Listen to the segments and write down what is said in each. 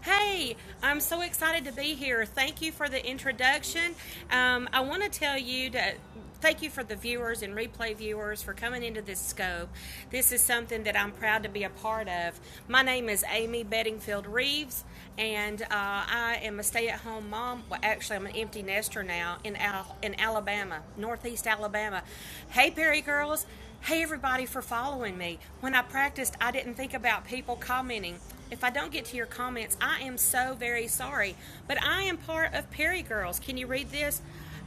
Hey, I'm so excited to be here. Thank you for the introduction. I want to tell you to thank you for the viewers and replay viewers for coming into this scope. This is something that I'm proud to be a part of. My name is Amy Beddingfield Reeves, and I am a stay-at-home mom. Well, actually, I'm an empty nester now in Alabama, Northeast Alabama. Hey, Perry girls. Hey, everybody, for following me. When I practiced, I didn't think about people commenting. If I don't get to your comments, I am so very sorry. But I am part of PeriGirls. Can you read this?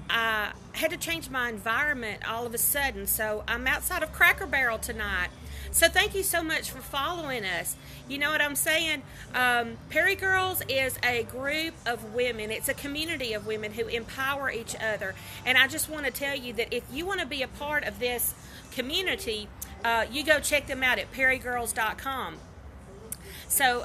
I had to change my environment all of a sudden, so I'm outside of Cracker Barrel tonight. So thank you so much for following us. You know what I'm saying? PeriGirls is a group of women. It's a community of women who empower each other. And I just want to tell you that if you want to be a part of this community, you go check them out at perigirls.com. So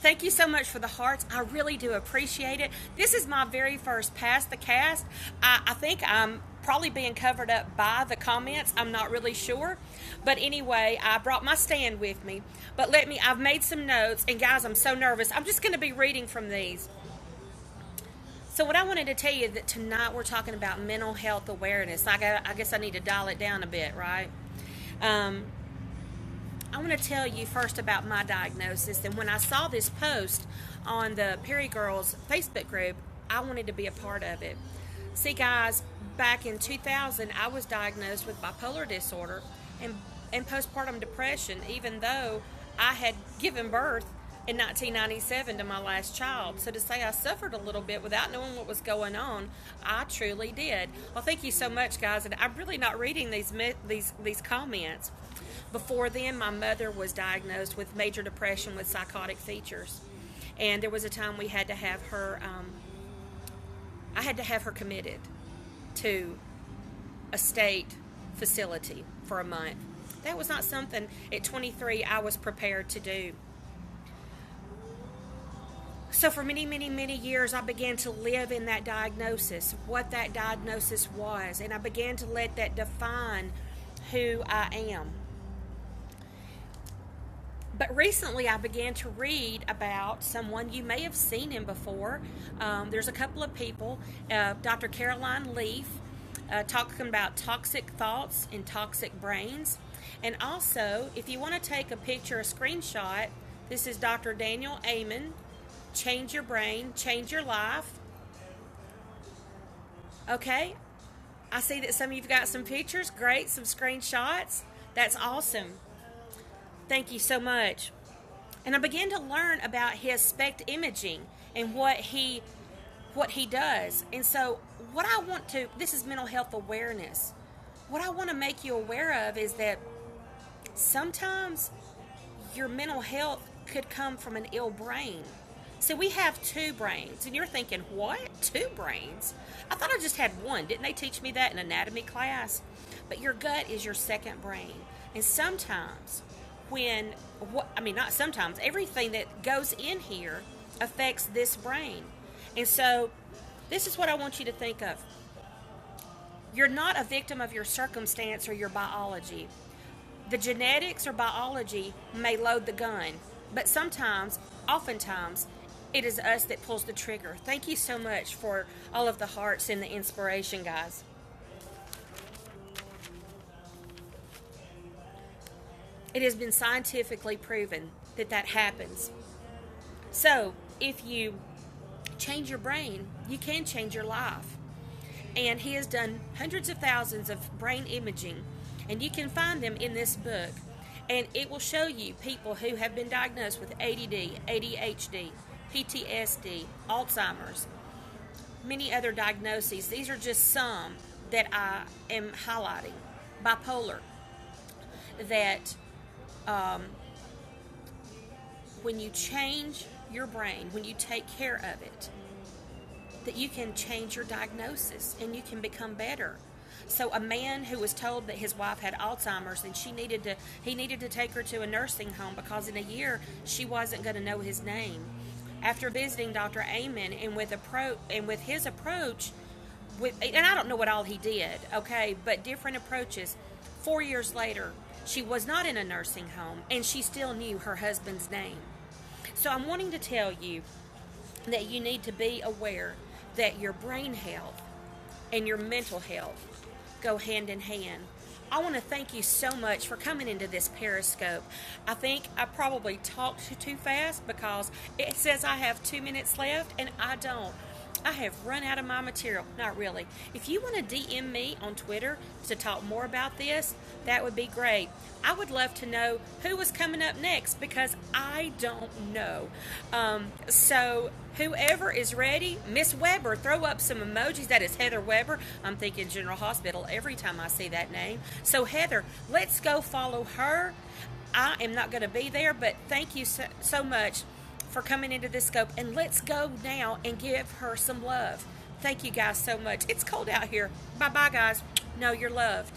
thank you so much for the hearts. I really do appreciate it. This is my very first Pass the Cast. I think I'm probably being covered up by the comments. I'm not really sure. But anyway, I brought my stand with me. But I've made some notes. And guys, I'm so nervous. I'm just going to be reading from these. So what I wanted to tell you that tonight we're talking about mental health awareness. I guess I need to dial it down a bit, right? I want to tell you first about my diagnosis. And when I saw this post on the PeriGirls Facebook group, I wanted to be a part of it. See, guys, back in 2000, I was diagnosed with bipolar disorder and postpartum depression, even though I had given birth in 1997 to my last child. So to say I suffered a little bit without knowing what was going on, I truly did. Well, thank you so much, guys. And I'm really not reading these comments. Before then, my mother was diagnosed with major depression with psychotic features. And there was a time we had to have her, I had to have her committed to a state facility for a month. That was not something at 23 I was prepared to do. So for many, many, many years, I began to live in that diagnosis, what that diagnosis was, and I began to let that define who I am. But recently, I began to read about someone, you may have seen him before. There's a couple of people, Dr. Caroline Leaf, talking about toxic thoughts and toxic brains. And also, if you want to take a picture, a screenshot, this is Dr. Daniel Amen. Change your brain, change your life. Okay, I see that some of you've got some pictures. Great, some screenshots. That's awesome. Thank you so much. And I began to learn about his SPECT imaging and what he does. And so this is mental health awareness. What I want to make you aware of is that sometimes your mental health could come from an ill brain. So we have two brains, and you're thinking, what? Two brains? I thought I just had one. Didn't they teach me that in anatomy class? But your gut is your second brain. And sometimes not sometimes, everything that goes in here affects this brain. And so this is what I want you to think of. You're not a victim of your circumstance or your biology. The genetics or biology may load the gun, but oftentimes, it is us that pulls the trigger. Thank you so much for all of the hearts and the inspiration, guys. It has been scientifically proven that happens. So, if you change your brain, you can change your life. And he has done hundreds of thousands of brain imaging, and you can find them in this book. And it will show you people who have been diagnosed with ADD, ADHD, PTSD, Alzheimer's, many other diagnoses. These are just some that I am highlighting. Bipolar, that when you change your brain, when you take care of it, that you can change your diagnosis and you can become better. So a man who was told that his wife had Alzheimer's and he needed to take her to a nursing home because in a year she wasn't going to know his name. After visiting Dr. Amen and with his approach, and I don't know what all he did, okay, but different approaches. 4 years later, she was not in a nursing home and she still knew her husband's name. So I'm wanting to tell you that you need to be aware that your brain health and your mental health go hand in hand. I want to thank you so much for coming into this Periscope. I think I probably talked too fast because it says I have 2 minutes left, and I don't. I have run out of my material. Not really. If you want to DM me on Twitter to talk more about this, that would be great. I would love to know who was coming up next because I don't know. So whoever is ready, Miss Weber, throw up some emojis. That is Heather Weber. I'm thinking General Hospital every time I see that name. So Heather, let's go follow her. I am not going to be there, but thank you so much for coming into this scope, and let's go now and give her some love. Thank you guys so much. It's cold out here. Bye-bye, guys. Know you're loved.